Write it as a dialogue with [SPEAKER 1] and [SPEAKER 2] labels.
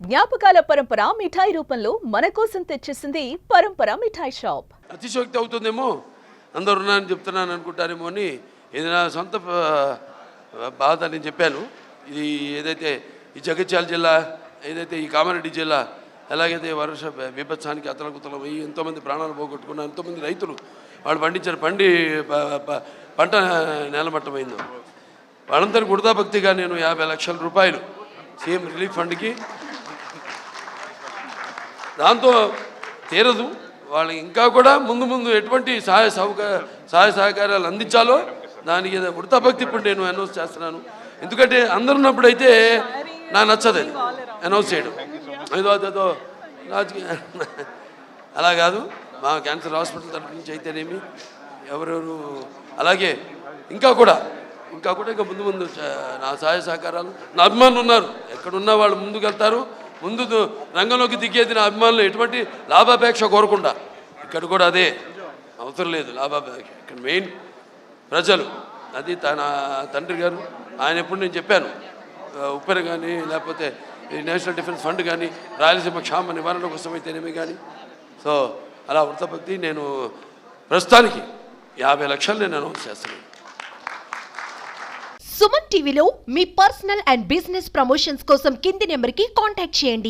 [SPEAKER 1] జ్ఞాపకాల పరంపర మిఠాయి రూపంలో మన కోసం తెచ్చేసింది పరంపర మిఠాయి షాప్.
[SPEAKER 2] అతిశయోక్తి అవుతుందేమో, అందరు ఉన్నారని చెప్తున్నాను అనుకుంటారేమో అని ఇది నా సొంత బాధ నేను చెప్పాను. ఇది ఏదైతే ఈ జగిత్యాల జిల్లా, ఏదైతే ఈ కామారెడ్డి జిల్లా, ఎలాగైతే వర్ష విభత్సానికి అతలకుతలం అయ్యి ఎంతోమంది ప్రాణాలు పోగొట్టుకున్నారు, ఎంతోమంది రైతులు వాళ్ళు పండించిన పంట నేలమట్టమైందో వాళ్ళందరూ గుర్తాభక్తిగా నేను 50 లక్షల రూపాయలు సీఎం రిలీఫ్ ఫండ్కి, దాంతో తీరదు, వాళ్ళకి ఇంకా కూడా ముందు ఎటువంటి సహాయ సహకారాలు అందించాలో దానికి వృతాభక్తి ఇప్పుడు నేను అనౌన్స్ చేస్తున్నాను. ఎందుకంటే అందరు ఉన్నప్పుడు అయితే నాకు నచ్చదు అది అనౌన్స్ చేయడం, ఏదో రాజకీయ అలా కాదు. మా క్యాన్సర్ హాస్పిటల్ తరఫు నుంచి అయితేనేమి ఎవరెవరు, అలాగే ఇంకా ముందు నా సహాయ సహకారాలు, నా అభిమానులు ఉన్నారు, ఎక్కడున్నా వాళ్ళు ముందుకు వెళ్తారు. ముందు రంగంలోకి దిగేది నా అభిమానులు, ఎటువంటి లాభాపేక్ష కోరకుండా. ఇక్కడ కూడా అదే అవసరం లేదు లాభాపేక్ష, ఇక్కడ మెయిన్ ప్రజలు. అది తన తండ్రి గారు, ఆయన ఎప్పుడు నేను చెప్పాను, ఉప్పెన కానీ లేకపోతే నేషనల్ డిఫెన్స్ ఫండ్ కానీ రాయలసీమ క్షామ నివారణ కోసం అయితేనేమి కానీ, సో అలా వృత్తభక్తి నేను ప్రస్తుతానికి 50 లక్షలు నేను అనౌన్స్ చేస్తున్నాను.
[SPEAKER 3] సుమన్ టీవీలో మీ పర్సనల్ అండ్ బిజినెస్ ప్రమోషన్స్ కోసం కింది నెంబర్కి కాంటాక్ట్ చేయండి.